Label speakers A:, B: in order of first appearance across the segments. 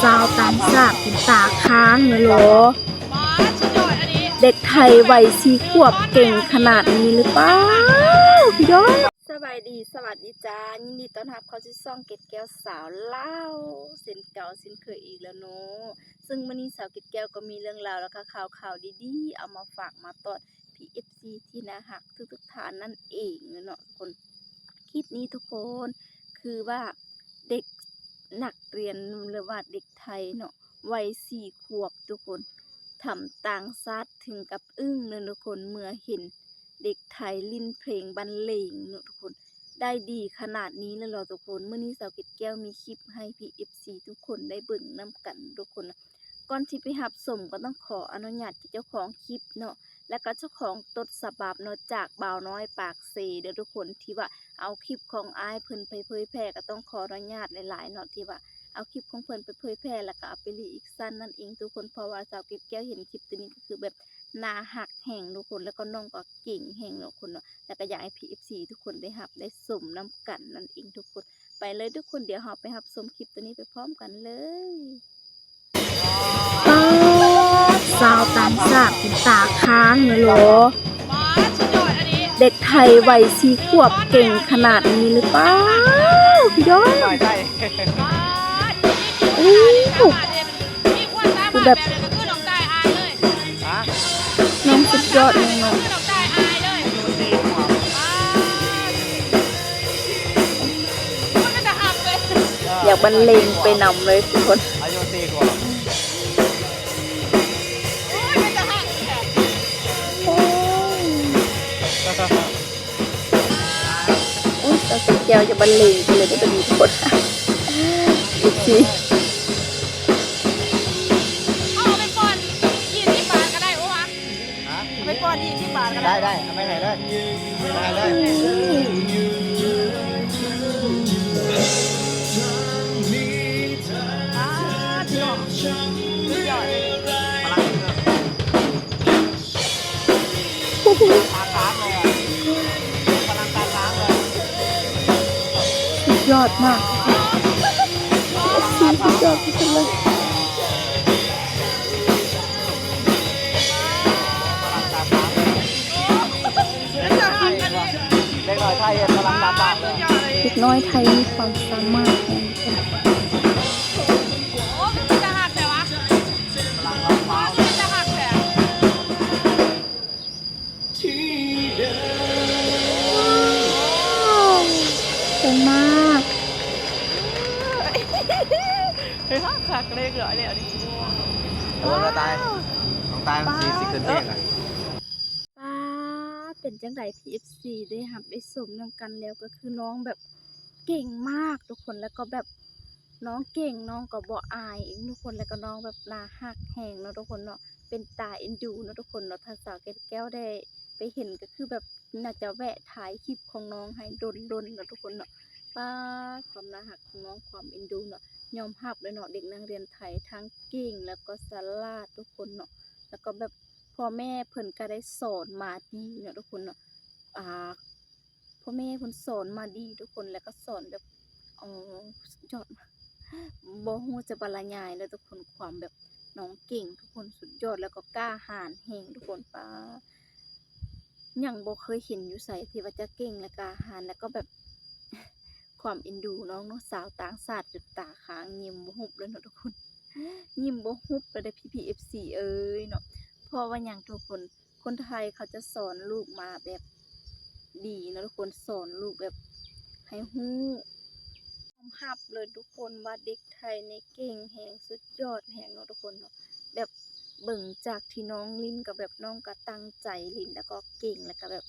A: สาวต่างชาติเป็นตาค้างเลยเหรอเด็กไทยวัย4 ขวบเก่งขนาดนี้หรือเปล่าพี่น้องสวัสดีจ้ายินดีต้อนรับเข้าสู่ช่องเกดแก้วสาวเล่าเส้นเก่าเส้นเคยอีกแล้วเนาะซึ่งมื้อนี้สาวเกดแก้วก็มีเรื่องราวแล้วก็ข่าวดีๆเอามาฝากมาตอน PFC ที่น่ารักทุกท่านนั่นเองเนาะทุกคนคลิปนี้ทุกคนคือว่าเด็กนักเรียนหรือว่าเด็กไทยเนาะวัย4 ขวบทุกคนทำต่างชาติถึงกับอึ้งเลยทุกคนเมื่อเห็นเด็กไทยลิ้นเพลงบรรเลงเนาะทุกคนได้ดีขนาดนี้เลยเหรอทุกคนเมื่อนี้สาวเกดแก้วมีคลิปให้ PFC ทุกคนได้เบิ่งนำกันทุกคนนะก่อนที่ไปรับชมก็ต้องขออนุญาตเจ้าของคลิปเนาะและก็เจ้าของต้นฉบับเนาะจากบ่าวน้อยปากเซเด้อทุกคนที่ว่าเอาคลิปของอ้ายเพิ่นไปเผยแพร่ก็ต้องขออนุญาตหลายๆเนาะที่ว่าเอาคลิปของเพิ่นไปเผยแพร่แล้วก็เอาไปรีอีกสั้นนั่นเองทุกคนเพราะว่าสาวเกดแก้วเห็นคลิปตัวนี้ก็คือแบบน่าหักแห่งทุกคนแล้วก็น้องก็เก่งแห่งทุกคนเนาะแล้วก็อยากให้ PFC ทุกคนได้รับได้สมน้ำกันนั่นเองทุกคนไปเลยทุกคนเดี๋ยวเราไปรับชมคลิปตัวนี้ไปพร้อมกันเลยสาวต่างชาติเป็นตาค้างเลยเหรอเด็กไทยวัย4 ขวบเก่งขนาดนี้หรือเปล่าพี่น้องคือแบบน้องสุดยอดเลยเนาะอยากบรรเลงไปนำเลยทุกคน
B: อายุ4 ขวบ
A: แต่สุดแก้วจะบรรเลงไปเลยได้เป็นทุกคนอีกที
B: ได้ทำไมไหนได้
A: สุดยอดมากสุดยอดที่สุดเลย
B: เด็กน้อยไทยกำลังดังมากเลย
A: เด็กน้อยไทยมีความสามารถเก่งมาก
C: เฮ้ยคักเลขเหรอเนี่ยดิ
B: น้องตายมันสิขึ้นเลขอ่ะ
A: ป้าเป็นจังได PFC ได้รับได้สมนำกันแล้วก็คือน้องแบบเก่งมากทุกคนแล้วก็แบบน้องเก่งน้องก็บ่อายทุกคนแล้วก็น้องแบบน่าฮักแฮงเนาะทุกคนเนาะเป็นตาเอ็นดูเนาะทุกคนเนาะถ้าสาวเกดแก้วได้ไปเห็นก็คือแบบน่าจะแวะถ่ายคลิปของน้องให้ดนเนาะทุกคนเนาะป้าความน่าฮักของน้องความเอ็นดูเนาะยอมรับเลยเนาะเด็กนักเรียนไทยทั้งเก่งแล้วก็ฉลาดทุกคนเนาะแล้วก็แบบพ่อแม่เพิ่นก็ได้สอนมาดีเนาะทุกคนเนาะพ่อแม่เพิ่นสอนมาดีทุกคนแล้วก็สอนแบบสุดยอดบ่ฮู้จะบรรยายเลยทุกคนความแบบน้องเก่งทุกคนสุดยอดแล้วก็กล้าหาญแฮงทุกคนป้ายังบ่เคยเห็นอยู่ไสที่ว่าจะเก่งและกล้าหาญแล้วก็แบบความเอ็นดูน้องเนาะสาวต่างชาติจุดตาค้างยิ้มบ่หุบเลยเนาะทุกคนยิ้มบ่หุบเลยได้ PPFC เอ้ยเนาะเพราะว่าหยังทุกคนคนไทยเขาจะสอนลูกมาแบบดีเนาะทุกคนสอนลูกแบบให้ฮู้ยอมรับเลยทุกคนว่าเด็กไทยในเก่งแฮงสุดยอดแฮงเนาะทุกคนเนาะแบบเบิ่งจากที่น้องลิ้นก็แบบน้องก็ตั้งใจลิ้นแล้วก็เก่งแล้วก็แบบ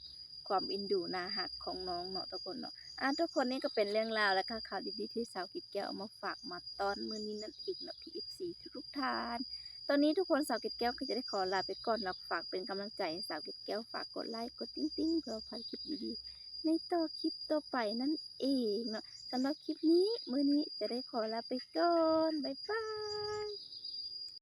A: ความเอ็นดูน่ารักของน้องเนาะทุกคนเนาะทุกคนนี่ก็เป็นเรื่องราวและข่าวดีๆที่สาวกิจแก้วเอามาฝากมาตอนมื้อนี้นั่นเองเนาะ PFC ทุกท่านตอนนี้ทุกคนสาวกิจแก้วก็จะได้ขอลาไปก่อนแล้วฝากเป็นกำลังใจให้สาวกิจแก้วฝากกดไลค์กดติ๊งๆเพื่อพลาดคลิปดีๆในต่อคลิปต่อไปนั่นเองเนาะสำหรับคลิปนี้มื้อนี้จะได้ขอลาไปก่อนบ๊ายบาย